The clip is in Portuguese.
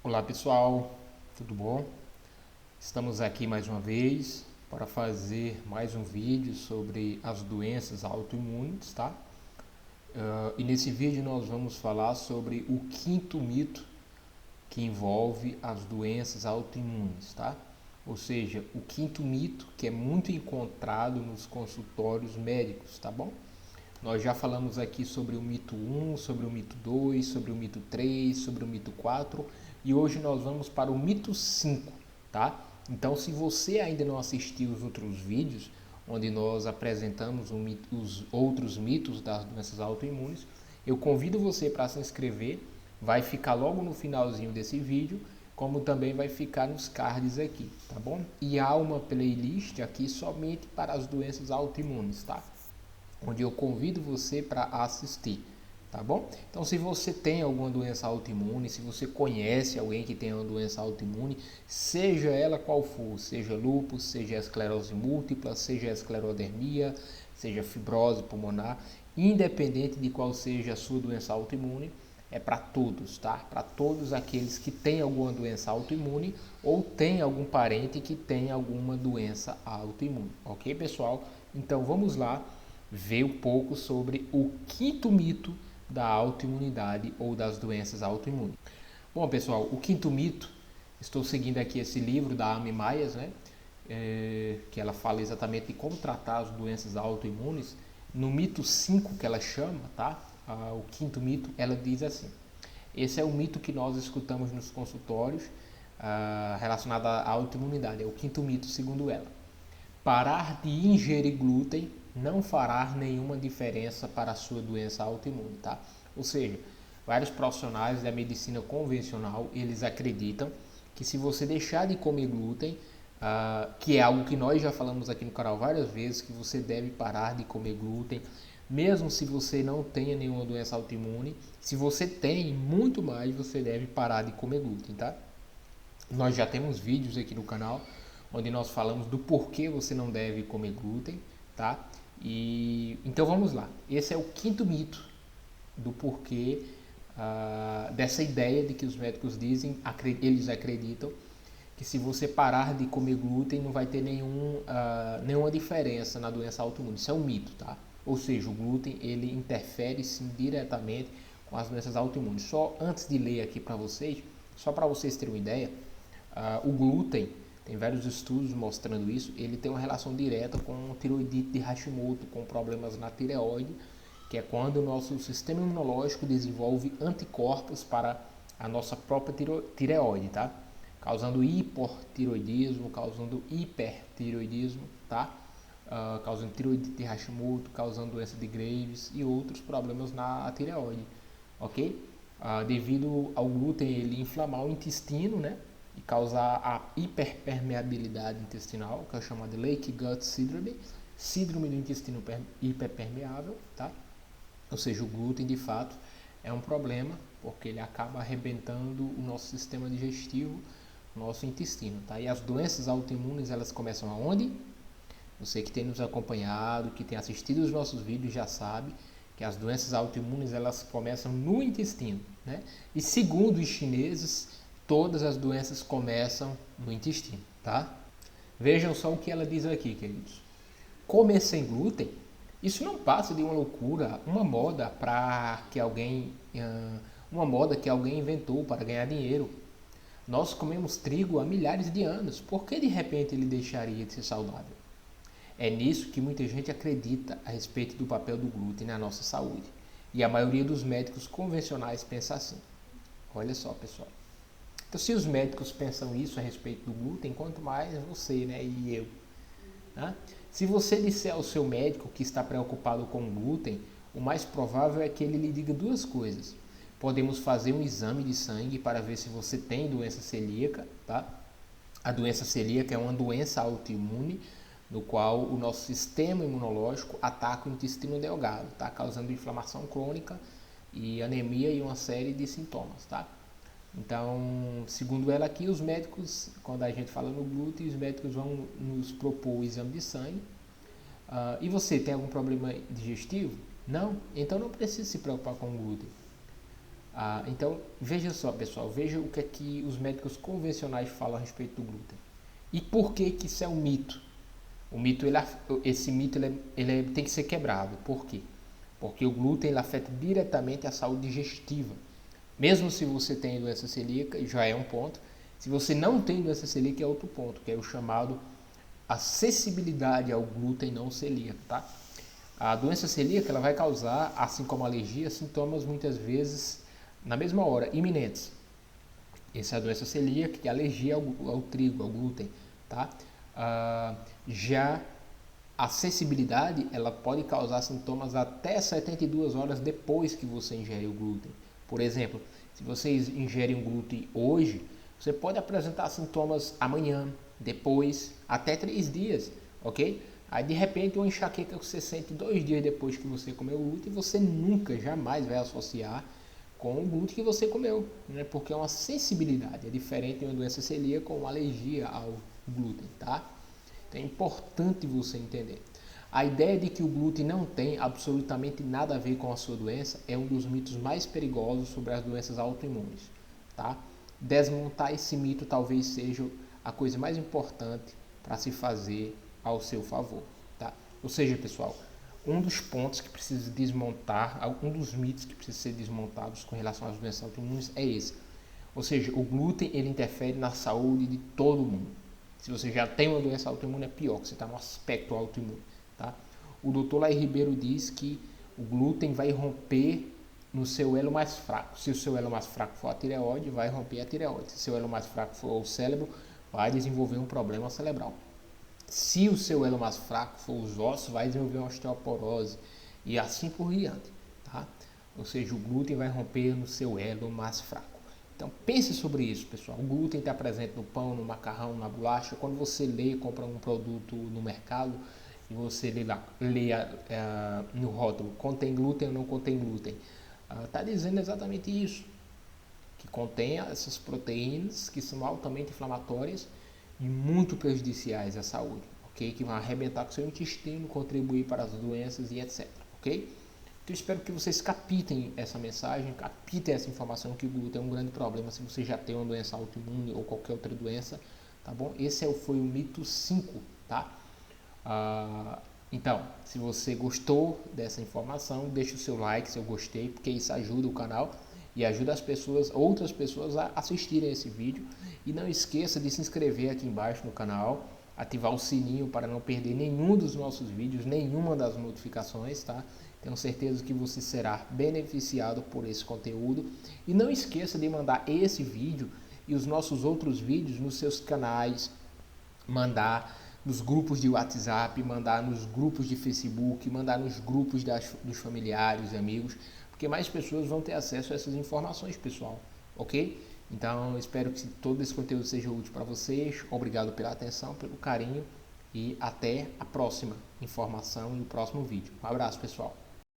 Olá pessoal, tudo bom? Estamos aqui mais uma vez para fazer mais um vídeo sobre as doenças autoimunes, tá? E nesse vídeo nós vamos falar sobre o quinto mito que envolve as doenças autoimunes, tá? Ou seja, o quinto mito que é muito encontrado nos consultórios médicos, tá bom? Nós já falamos aqui sobre o mito 1, sobre o mito 2, sobre o mito 3, sobre o mito 4 e hoje nós vamos para o mito 5, tá? Então, se você ainda não assistiu os outros vídeos, onde nós apresentamos os outros mitos das doenças autoimunes, eu convido você para se inscrever, vai ficar logo no finalzinho desse vídeo, como também vai ficar nos cards aqui, tá bom? E há uma playlist aqui somente para as doenças autoimunes, tá? Onde eu convido você para assistir, tá bom? Então, se você tem alguma doença autoimune, se você conhece alguém que tem uma doença autoimune, seja ela qual for, seja lúpus, seja esclerose múltipla, seja esclerodermia, seja fibrose pulmonar, independente de qual seja a sua doença autoimune, é para todos, tá? Para todos aqueles que têm alguma doença autoimune ou tem algum parente que tem alguma doença autoimune, ok, pessoal? Então, vamos lá ver um pouco sobre o quinto mito da autoimunidade ou das doenças autoimunes. Bom, pessoal, o quinto mito, estou seguindo aqui esse livro da Amy Myers, né? Que ela fala exatamente de como tratar as doenças autoimunes. No mito 5 que ela chama, tá? O quinto mito, ela diz assim: esse é o mito que nós escutamos nos consultórios relacionado à autoimunidade. É o quinto mito, segundo ela. Parar de ingerir glúten não fará nenhuma diferença para a sua doença autoimune, tá? Ou seja, vários profissionais da medicina convencional, eles acreditam que se você deixar de comer glúten, que é algo que nós já falamos aqui no canal várias vezes, que você deve parar de comer glúten, mesmo se você não tenha nenhuma doença autoimune, se você tem, muito mais você deve parar de comer glúten, tá? Nós já temos vídeos aqui no canal onde nós falamos do porquê você não deve comer glúten, tá? E então vamos lá. Esse é o quinto mito do porquê dessa ideia de que os médicos dizem, eles acreditam que se você parar de comer glúten não vai ter nenhuma diferença na doença autoimune. Isso é um mito, tá? Ou seja, o glúten ele interfere sim diretamente com as doenças autoimunes. Só antes de ler aqui para vocês, só para vocês terem uma ideia, o glúten, tem vários estudos mostrando isso, ele tem uma relação direta com tiroidite de Hashimoto, com problemas na tireoide, que é quando o nosso sistema imunológico desenvolve anticorpos para a nossa própria tireoide, tá? Causando hipotiroidismo, causando hipertiroidismo, tá? Causando tiroidite de Hashimoto, causando doença de Graves e outros problemas na tireoide, ok? Devido ao glúten ele inflamar o intestino, né? E causar a hiperpermeabilidade intestinal, que é chamada Leaky Gut Syndrome, síndrome do intestino hiperpermeável, tá? Ou seja, o glúten de fato é um problema, porque ele acaba arrebentando o nosso sistema digestivo, o nosso intestino, tá? E as doenças autoimunes, elas começam aonde? Você que tem nos acompanhado, que tem assistido os nossos vídeos já sabe que as doenças autoimunes elas começam no intestino, né? E segundo os chineses, todas as doenças começam no intestino, tá? Vejam só o que ela diz aqui, queridos. Comer sem glúten, isso não passa de uma loucura, uma moda para que alguém, uma moda que alguém inventou para ganhar dinheiro. Nós comemos trigo há milhares de anos, por que de repente ele deixaria de ser saudável? É nisso que muita gente acredita a respeito do papel do glúten na nossa saúde. E a maioria dos médicos convencionais pensa assim. Olha só, pessoal. Então, se os médicos pensam isso a respeito do glúten, quanto mais você, né, e eu. Né? Se você disser ao seu médico que está preocupado com o glúten, o mais provável é que ele lhe diga duas coisas. Podemos fazer um exame de sangue para ver se você tem doença celíaca, tá? A doença celíaca é uma doença autoimune no qual o nosso sistema imunológico ataca o intestino delgado, tá? Causando inflamação crônica e anemia e uma série de sintomas, tá? Então, segundo ela aqui, os médicos, quando a gente fala no glúten, os médicos vão nos propor o exame de sangue. E você tem algum problema digestivo? Não? Então não precisa se preocupar com o glúten. Então, veja só, pessoal, veja o que é que os médicos convencionais falam a respeito do glúten. E por que que isso é um mito? O mito, esse mito tem que ser quebrado. Por quê? Porque o glúten ele afeta diretamente a saúde digestiva. Mesmo se você tem doença celíaca, já é um ponto. Se você não tem doença celíaca, é outro ponto, que é o chamado acessibilidade ao glúten não celíaco, tá? A doença celíaca ela vai causar, assim como a alergia, sintomas muitas vezes na mesma hora, iminentes. Essa é a doença celíaca, que é a alergia ao trigo, ao glúten, tá? Já a acessibilidade, ela pode causar sintomas até 72 horas depois que você ingere o glúten. Por exemplo, se você ingere um glúten hoje, você pode apresentar sintomas amanhã, depois, até 3 dias, ok? Aí de repente uma enxaqueca que você sente 2 dias depois que você comeu o glúten, você nunca, jamais vai associar com o glúten que você comeu, né? Porque é uma sensibilidade, é diferente de uma doença celíaca com uma alergia ao glúten, tá? Então é importante você entender. A ideia de que o glúten não tem absolutamente nada a ver com a sua doença é um dos mitos mais perigosos sobre as doenças autoimunes, tá? Desmontar esse mito talvez seja a coisa mais importante para se fazer ao seu favor, tá? Ou seja, pessoal, um dos pontos que precisa desmontar, um dos mitos que precisa ser desmontados com relação às doenças autoimunes é esse. Ou seja, o glúten ele interfere na saúde de todo mundo. Se você já tem uma doença autoimune, é pior, que você está no aspecto autoimune, tá? O Dr. Laí Ribeiro diz que o glúten vai romper no seu elo mais fraco. Se o seu elo mais fraco for a tireoide, vai romper a tireoide. Se o seu elo mais fraco for o cérebro, vai desenvolver um problema cerebral. Se o seu elo mais fraco for os ossos, vai desenvolver uma osteoporose e assim por diante, tá? Ou seja, o glúten vai romper no seu elo mais fraco. Então pense sobre isso, pessoal. O glúten está presente no pão, no macarrão, na bolacha. Quando você compra um produto no mercado e você lê no rótulo, contém glúten ou não contém glúten, está dizendo exatamente isso, que contém essas proteínas que são altamente inflamatórias e muito prejudiciais à saúde, ok? Que vão arrebentar com o seu intestino, contribuir para as doenças e etc, ok? Então eu espero que vocês capitem essa mensagem, capitem essa informação que o glúten é um grande problema se você já tem uma doença autoimune ou qualquer outra doença, tá bom? Esse foi o mito 5, tá? Então, se você gostou dessa informação, deixe o seu like, seu gostei, porque isso ajuda o canal e ajuda outras pessoas a assistirem esse vídeo. E não esqueça de se inscrever aqui embaixo no canal, ativar o sininho para não perder nenhum dos nossos vídeos, nenhuma das notificações, tá? Tenho certeza que você será beneficiado por esse conteúdo. E não esqueça de mandar esse vídeo e os nossos outros vídeos nos seus canais, mandar nos grupos de WhatsApp, mandar nos grupos de Facebook, mandar nos grupos dos familiares e amigos, porque mais pessoas vão ter acesso a essas informações, pessoal, ok? Então, espero que todo esse conteúdo seja útil para vocês. Obrigado pela atenção, pelo carinho e até a próxima informação e o próximo vídeo. Um abraço, pessoal.